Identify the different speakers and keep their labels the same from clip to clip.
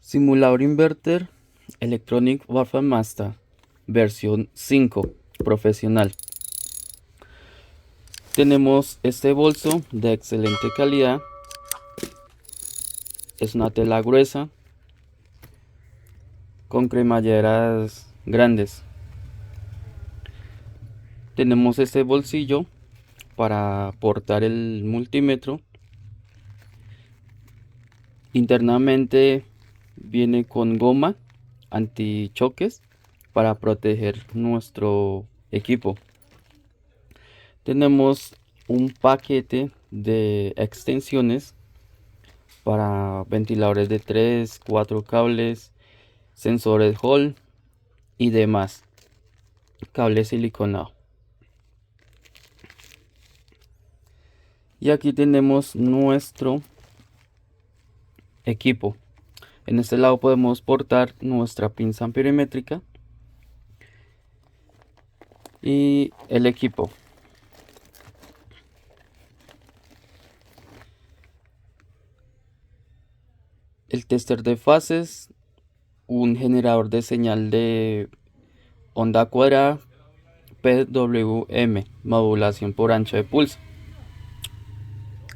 Speaker 1: Simulador Inverter Electronic Warfare Master versión 5 profesional. Tenemos este bolso de excelente calidad. Es una tela gruesa con cremalleras grandes. Tenemos este bolsillo para portar el multímetro. Internamente viene con goma antichoques para proteger nuestro equipo. Tenemos un paquete de extensiones para ventiladores de 3, 4 cables, sensores Hall y demás. Cable siliconado. Y aquí tenemos nuestro equipo. En este lado podemos portar nuestra pinza amperimétrica y el equipo. El tester de fases, un generador de señal de onda cuadrada PWM, modulación por ancho de pulso,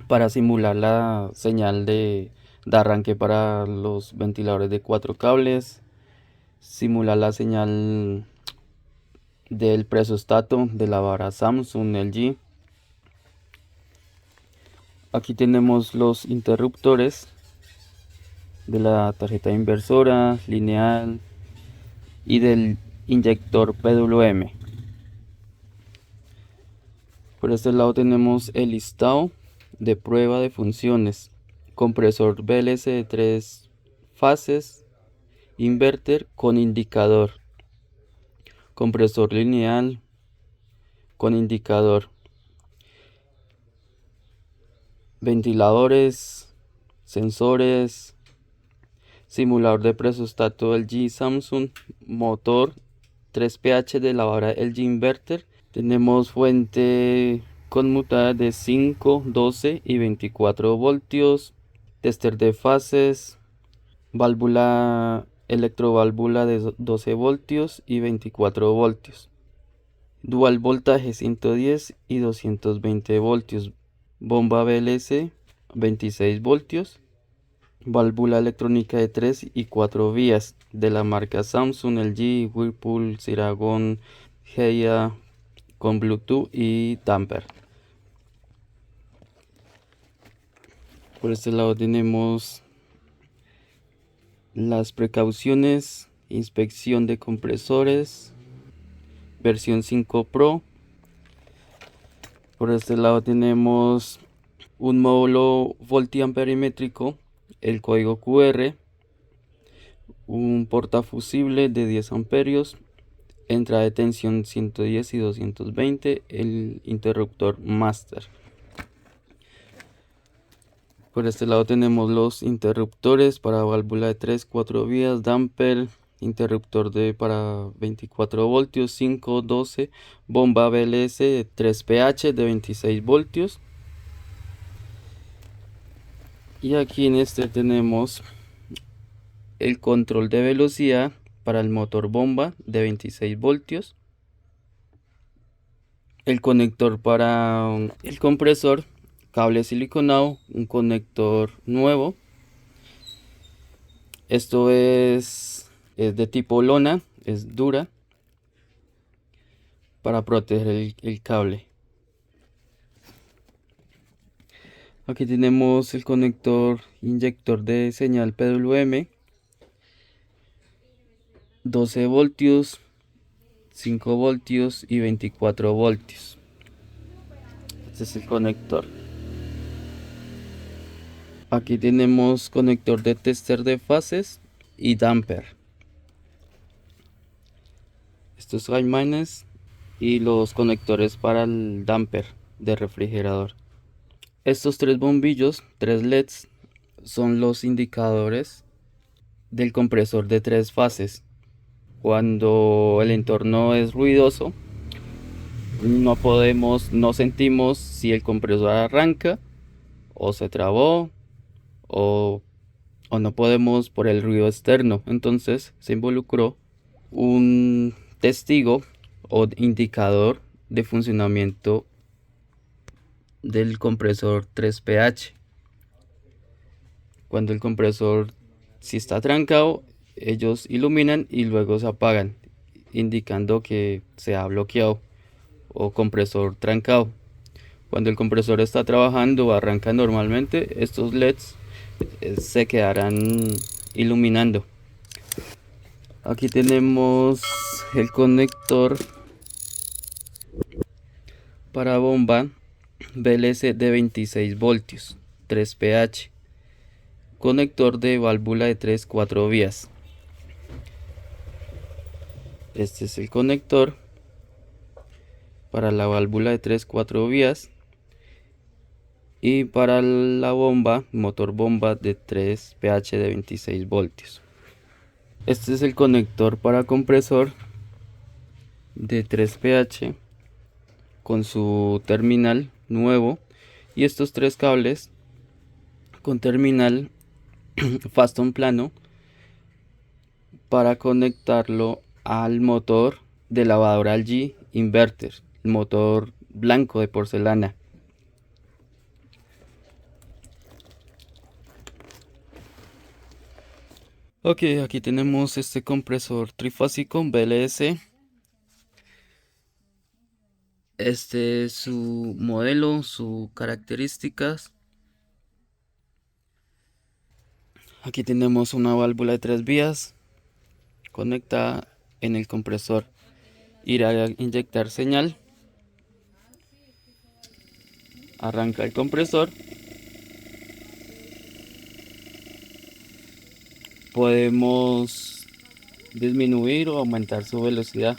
Speaker 1: para simular la señal de arranque para los ventiladores de 4 cables, simular la señal del presostato de la vara Samsung LG. Aquí tenemos los interruptores de la tarjeta inversora, lineal y del inyector PWM. Por este lado tenemos el listado de prueba de funciones: compresor VLC de 3 fases, inverter con indicador, compresor lineal con indicador, ventiladores, sensores, simulador de presostato LG Samsung, motor 3PH de la vara LG Inverter. Tenemos fuente conmutada de 5, 12 y 24 voltios, tester de fases, válvula electroválvula de 12 voltios y 24 voltios, dual voltaje 110 y 220 voltios, bomba VLC 26 voltios, válvula electrónica de 3 y 4 vías de la marca Samsung, LG, Whirlpool, Ceragon, Heia, con Bluetooth y damper. Por este lado tenemos las precauciones: inspección de compresores, versión 5 Pro. Por este lado tenemos un módulo voltiamperimétrico, el código QR, un portafusible de 10 amperios, entrada de tensión 110 y 220, el interruptor master. Por este lado tenemos los interruptores para válvula de 3, 4 vías, damper, interruptor para 24 voltios, 5, 12, bomba VLS de 3PH de 26 voltios. Y aquí en este tenemos el control de velocidad para el motor bomba de 26 voltios, el conector para el compresor, cable siliconado, un conector nuevo. Esto es de tipo lona, es dura, para proteger el cable. Aquí tenemos el conector inyector de señal PWM, 12 voltios, 5 voltios y 24 voltios. Este es el conector. Aquí tenemos conector de tester de fases y damper. Estos High-Minus y los conectores para el damper de refrigerador. Estos 3 bombillos, 3 LEDs, son los indicadores del compresor de 3 fases. Cuando el entorno es ruidoso, no sentimos si el compresor arranca o se trabó o o no podemos por el ruido externo. Entonces se involucró un testigo o indicador de funcionamiento del compresor 3pH. Cuando el compresor si está trancado, ellos iluminan y luego se apagan, indicando que se ha bloqueado o compresor trancado. Cuando el compresor está trabajando o arranca normalmente, estos LEDs se quedarán iluminando. Aquí tenemos el conector para bomba BLC de 26 voltios 3pH, conector de válvula de 3-4 vías. Este es el conector para la válvula de 3-4 vías y para la bomba, motor bomba de 3pH de 26 voltios. Este es el conector para compresor de 3pH con su terminal nuevo y estos tres cables con terminal Faston plano para conectarlo al motor de lavadora LG inverter, el motor blanco de porcelana. Ok, aquí tenemos este compresor trifásico BLS. Este es su modelo, sus características. Aquí tenemos una válvula de 3 vías conectada en el compresor. Irá a inyectar señal. Arranca el compresor. Podemos disminuir o aumentar su velocidad.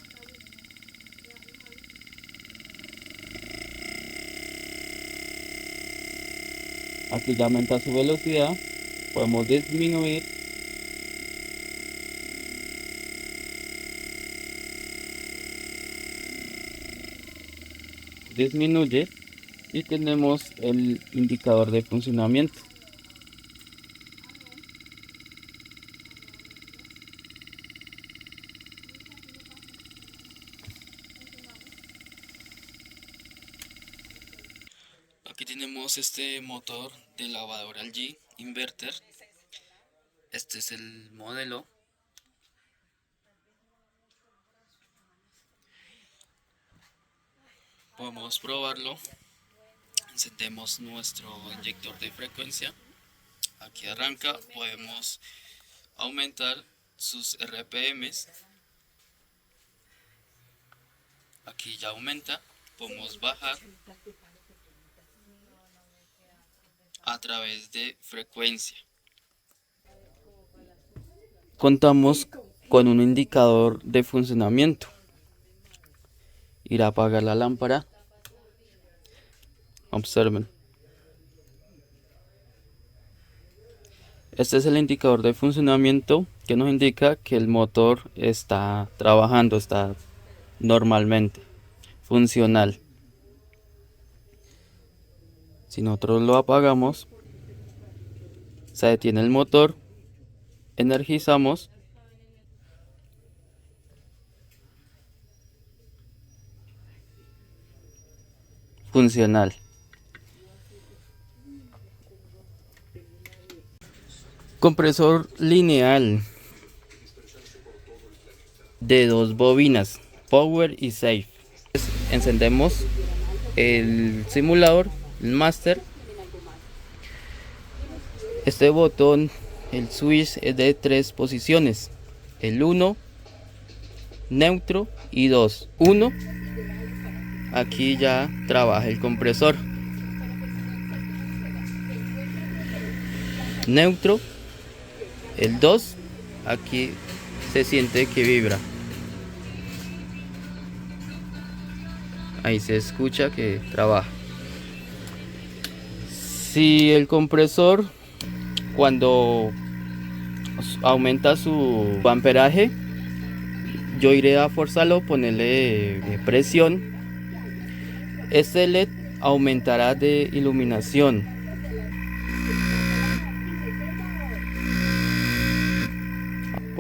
Speaker 1: Aquí ya aumenta su velocidad. Podemos disminuir. Disminuye y tenemos el indicador de funcionamiento. Aquí tenemos este motor de lavadora LG inverter. Este es el modelo. Podemos probarlo. Encendemos nuestro inyector de frecuencia. Aquí arranca. Podemos aumentar sus RPMs. Aquí ya aumenta. Podemos bajar a través de frecuencia. Contamos con un indicador de funcionamiento. Irá a apagar la lámpara. Observen. Este es el indicador de funcionamiento que nos indica que el motor está trabajando, está normalmente funcional. Si nosotros lo apagamos, se detiene el motor, energizamos funcional. Compresor lineal de 2 bobinas, Power y Safe. Encendemos el simulador, el master. Este botón, el switch, es de 3 posiciones: el 1, neutro y 2. 1, aquí ya trabaja el compresor. Neutro, el 2, aquí se siente que vibra. Ahí se escucha que trabaja. Si el compresor, cuando aumenta su amperaje, yo iré a forzarlo, ponerle presión. Este LED aumentará de iluminación.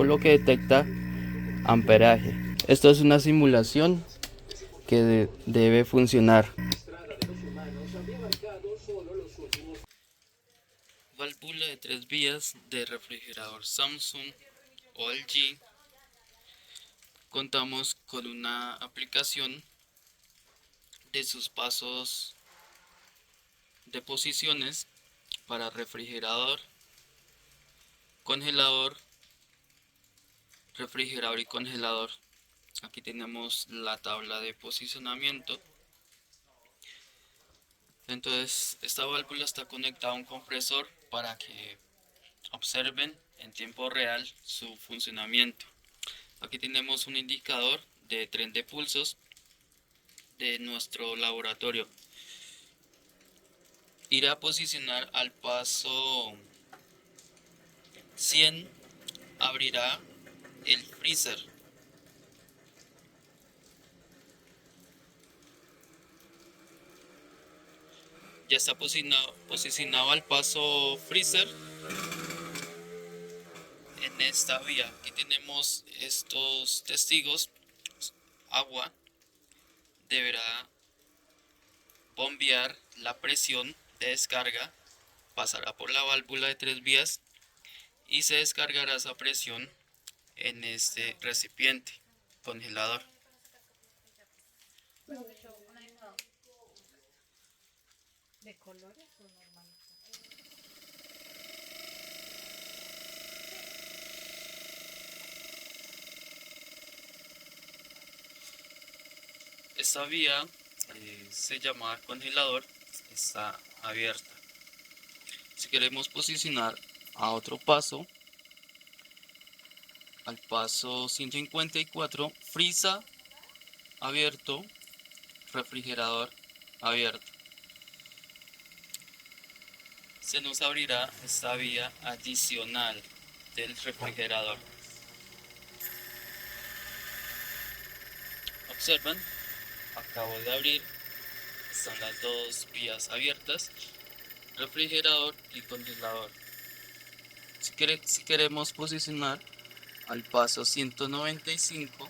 Speaker 1: por lo que detecta amperaje. Esto es una simulación que debe funcionar. Válvula de 3 vías de refrigerador Samsung o LG. Contamos con una aplicación de sus pasos de posiciones para refrigerador, congelador, refrigerador y congelador. Aquí tenemos la tabla de posicionamiento. Entonces esta válvula está conectada a un compresor para que observen en tiempo real su funcionamiento. Aquí tenemos un indicador de tren de pulsos de nuestro laboratorio. Irá a posicionar al paso 100, abrirá el freezer. Ya está posicionado al paso freezer en esta vía. Aquí tenemos estos testigos. Agua deberá bombear la presión de descarga, pasará por la válvula de 3 vías y se descargará esa presión en este recipiente congelador. ¿De colores o normales? Esta vía se llama congelador, está abierta. Si queremos posicionar a otro paso, al paso 154, frisa abierto, refrigerador abierto. Se nos abrirá esta vía adicional del refrigerador. Observan, acabo de abrir, están las dos vías abiertas, refrigerador y congelador. Si queremos posicionar al paso 195,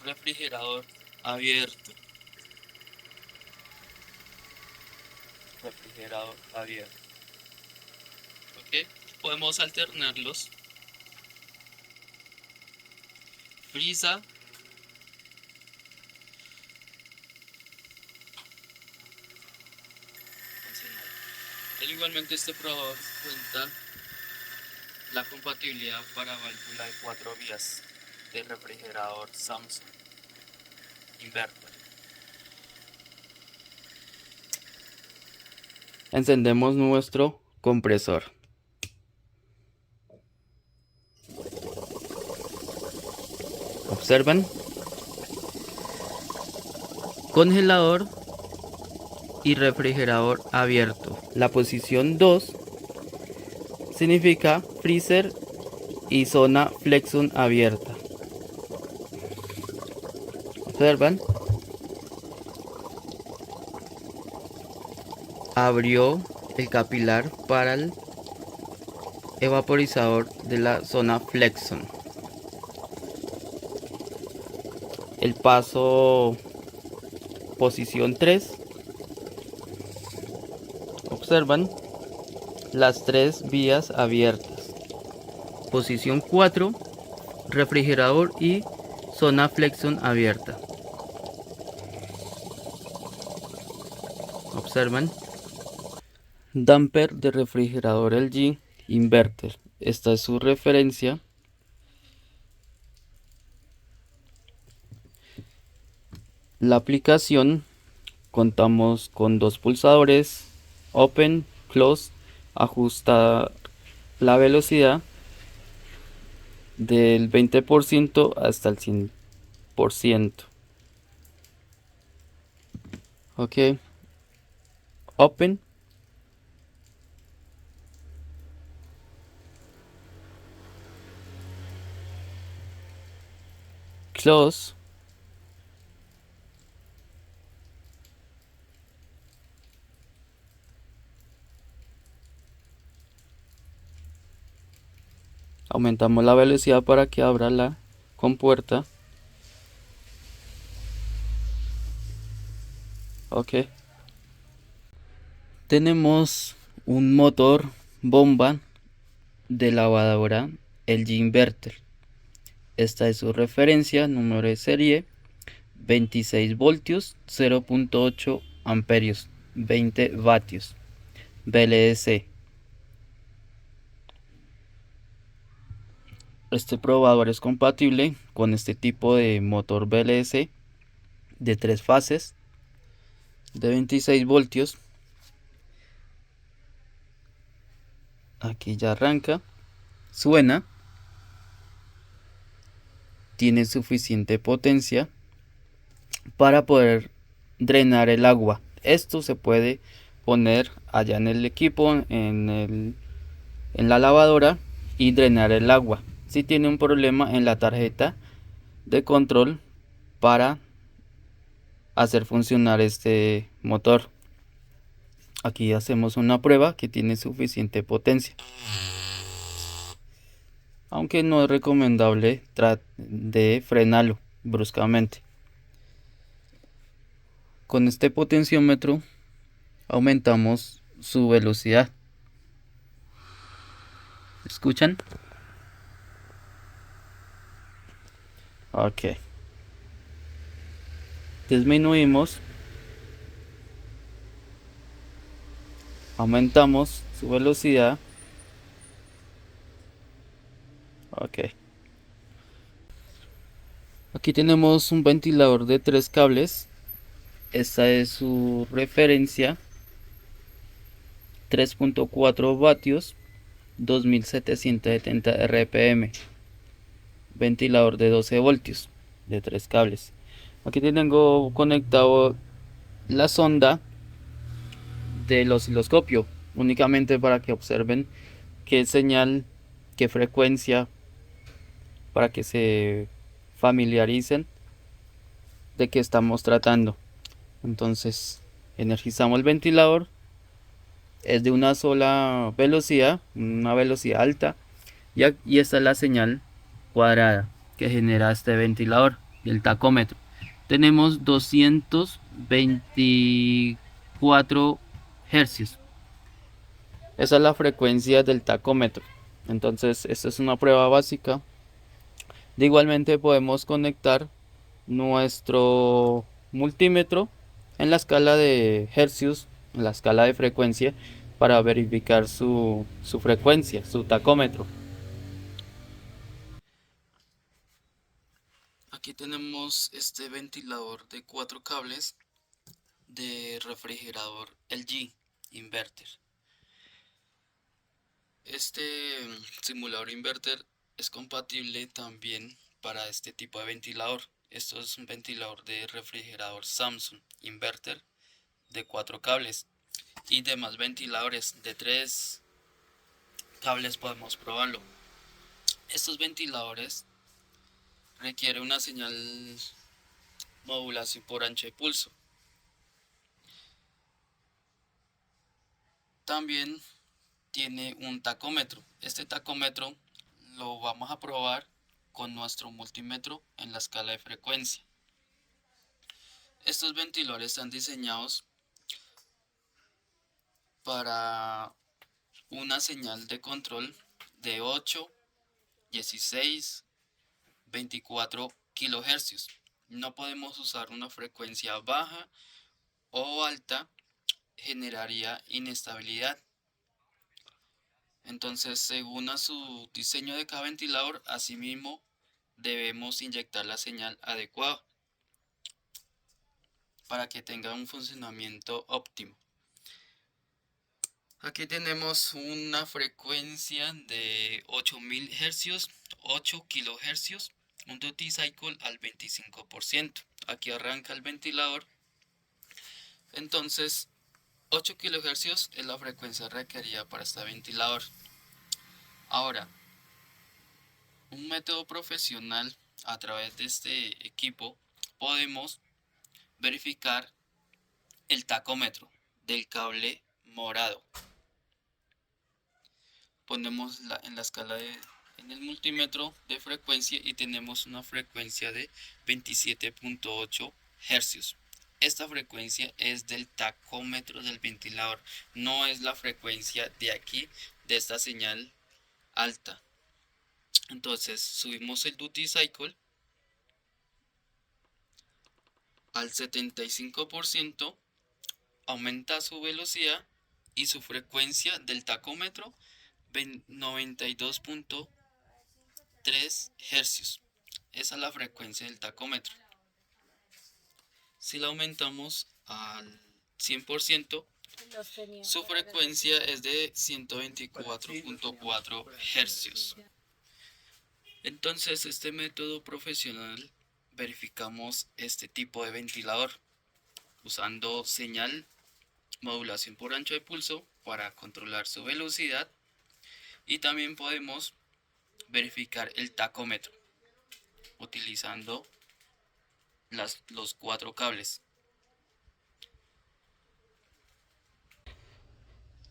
Speaker 1: refrigerador abierto, refrigerador abierto. Ok, podemos alternarlos. Frisa, igualmente este probador cuenta la compatibilidad para válvula de 4 vías de refrigerador Samsung inverter. Encendemos nuestro compresor. Observen, congelador y refrigerador abierto. La posición 2 significa freezer y zona Flexum abierta. Observan, abrió el capilar para el evaporizador de la zona Flexum. El paso posición 3, observan las 3 vías abiertas. Posición 4, refrigerador y zona Flexum abierta. Observan, damper de refrigerador LG inverter. Esta es su referencia. La aplicación, contamos con 2 pulsadores, open, close, ajusta la velocidad del 20% hasta el 100%. Ok, open, close, Aumentamos la velocidad para que abra la compuerta. Ok. Tenemos un motor bomba de lavadora LG Inverter. Esta es su referencia, número de serie 26 voltios, 0.8 amperios, 20 vatios, VLC. Este probador es compatible con este tipo de motor VLC de 3 fases de 26 voltios. Aquí ya arranca, suena, tiene suficiente potencia para poder drenar el agua. Esto se puede poner allá en el equipo, en la lavadora, y drenar el agua. Si tiene un problema en la tarjeta de control para hacer funcionar este motor. Aquí hacemos una prueba que tiene suficiente potencia, aunque no es recomendable de frenarlo bruscamente. Con este potenciómetro aumentamos su velocidad. ¿Escuchan? Ok. Disminuimos. Aumentamos su velocidad. Ok. Aquí tenemos un ventilador de 3 cables. Esta es su referencia. 3.4 vatios. 2770 RPM. Ventilador de 12 voltios. De 3 cables. Aquí tengo conectado la sonda del osciloscopio. Únicamente para que observen qué señal, qué frecuencia, para que se familiaricen de qué estamos tratando. Entonces energizamos el ventilador, es de una sola velocidad, una velocidad alta, y esta es la señal cuadrada que genera este ventilador y el tacómetro. Tenemos 224 hercios. Esa es la frecuencia del tacómetro. Entonces esta es una prueba básica. De igualmente podemos conectar nuestro multímetro en la escala de hercios, en la escala de frecuencia, para verificar su frecuencia, su tacómetro. Aquí tenemos este ventilador de 4 cables de refrigerador LG Inverter. Este simulador inverter es compatible también para este tipo de ventilador. Esto es un ventilador de refrigerador Samsung Inverter de 4 cables, y demás ventiladores de 3 cables podemos probarlo. Estos ventiladores requieren una señal modulación por ancho de pulso. También tiene un tacómetro. Este tacómetro lo vamos a probar con nuestro multímetro en la escala de frecuencia. Estos ventiladores están diseñados para una señal de control de 8, 16, 24 kHz. No podemos usar una frecuencia baja o alta, generaría inestabilidad. Entonces, según a su diseño de cada ventilador, asimismo debemos inyectar la señal adecuada para que tenga un funcionamiento óptimo. Aquí tenemos una frecuencia de 8000 Hz, 8 kHz, un duty cycle al 25%. Aquí arranca el ventilador. Entonces 8 kHz es la frecuencia requerida para este ventilador. Ahora, un método profesional, a través de este equipo podemos verificar el tacómetro del cable morado. Ponemos en la escala de en el multímetro de frecuencia y tenemos una frecuencia de 27.8 hercios. Esta frecuencia es del tacómetro del ventilador, no es la frecuencia de aquí, de esta señal alta. Entonces subimos el duty cycle al 75%, aumenta su velocidad y su frecuencia del tacómetro 92.3 hercios. Esa es la frecuencia del tacómetro. Si la aumentamos al 100%, su frecuencia es de 124.4 hercios. Entonces, este método profesional verificamos este tipo de ventilador usando señal, modulación por ancho de pulso para controlar su velocidad, y también podemos verificar el tacómetro utilizando los 4 cables.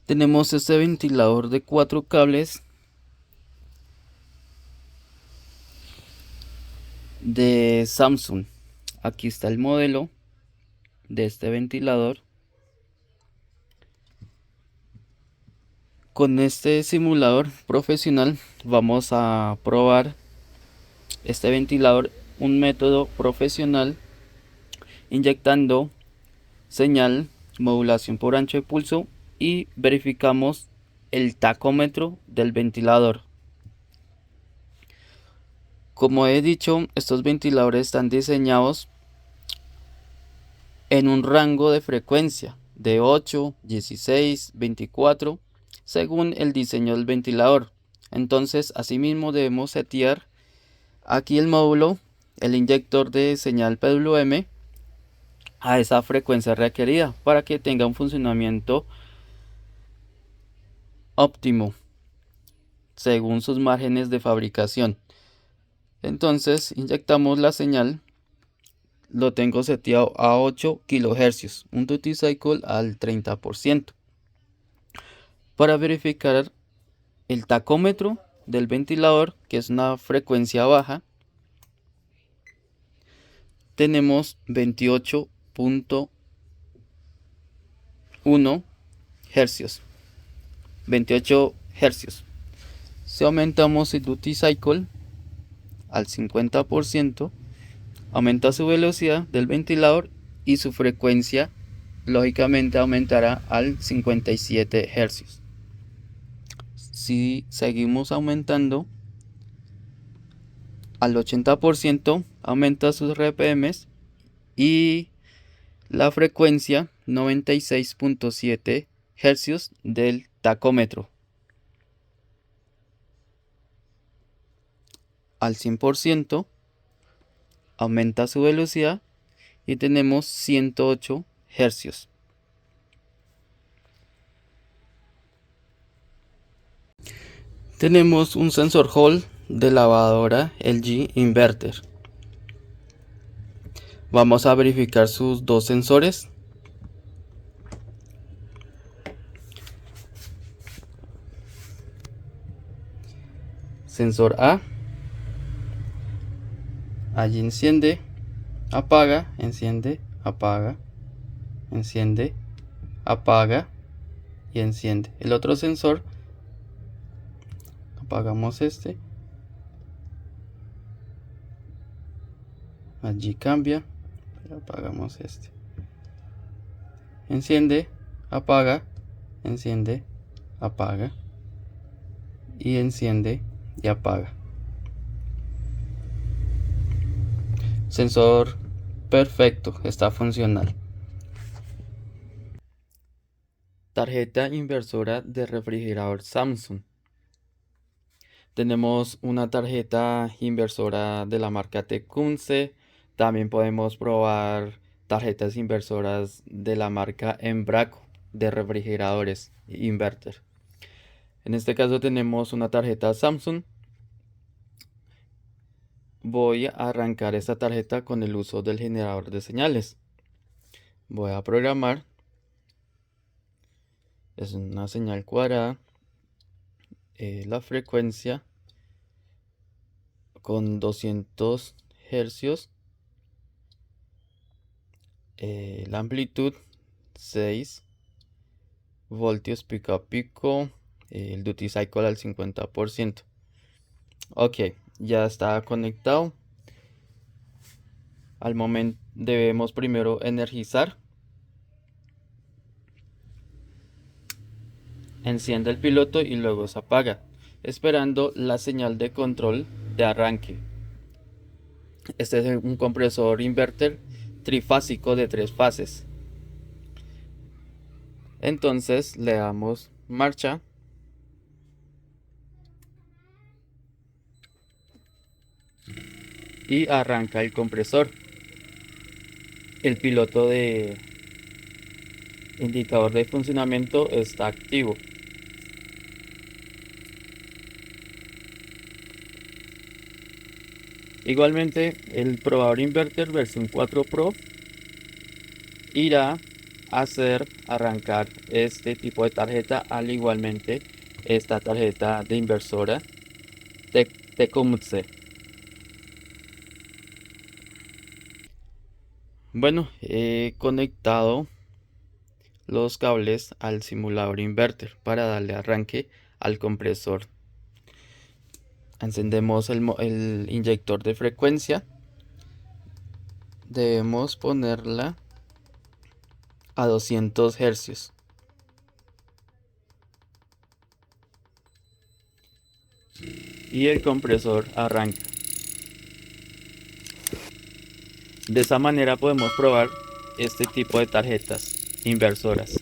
Speaker 1: Tenemos este ventilador de 4 cables de Samsung. Aquí está el modelo de este ventilador. Con este simulador profesional vamos a probar este ventilador, un método profesional, inyectando señal, modulación por ancho de pulso, y verificamos el tacómetro del ventilador. Como he dicho, estos ventiladores están diseñados en un rango de frecuencia de 8, 16, 24, según el diseño del ventilador. Entonces, asimismo debemos setear aquí el módulo, el inyector de señal PWM, a esa frecuencia requerida para que tenga un funcionamiento óptimo según sus márgenes de fabricación. Entonces inyectamos la señal, lo tengo seteado a 8 kHz, un duty cycle al 30%. Para verificar el tacómetro del ventilador, que es una frecuencia baja, tenemos 28.1 hercios. 28 hercios. Si aumentamos el duty cycle al 50%, aumenta su velocidad del ventilador y su frecuencia lógicamente aumentará al 57 hercios. Si seguimos aumentando al 80%, aumenta sus RPMs y la frecuencia 96.7 hercios del tacómetro. Al 100%, aumenta su velocidad y tenemos 108 hercios. Tenemos un sensor Hall de lavadora LG Inverter. Vamos a verificar sus dos sensores. Sensor A. Allí enciende, apaga, enciende, apaga, enciende, apaga y enciende. El otro sensor, apagamos este. Allí cambia, pero apagamos este. Enciende, apaga, enciende, apaga y enciende y apaga. Sensor perfecto, está funcional. Tarjeta inversora de refrigerador Samsung. Tenemos una tarjeta inversora de la marca Tecunce. También podemos probar tarjetas inversoras de la marca Embraco de refrigeradores inverter. En este caso tenemos una tarjeta Samsung. Voy a arrancar esta tarjeta con el uso del generador de señales. Voy a programar. Es una señal cuadrada. La frecuencia con 200 hercios, la amplitud 6 voltios pico a pico, el duty cycle al 50%. Ok, ya está conectado. Al momento debemos primero energizar. Enciende el piloto y luego se apaga, esperando la señal de control de arranque. Este es un compresor inverter trifásico de 3 fases. Entonces le damos marcha. Y arranca el compresor. El piloto de indicador de funcionamiento está activo. Igualmente, el probador inverter versión 4 Pro irá a hacer arrancar este tipo de tarjeta, al igualmente esta tarjeta de inversora Tecumseh. Bueno, he conectado los cables al simulador inverter para darle arranque al compresor. Encendemos el inyector de frecuencia. Debemos ponerla a 200 hercios. Y el compresor arranca. De esa manera podemos probar este tipo de tarjetas inversoras.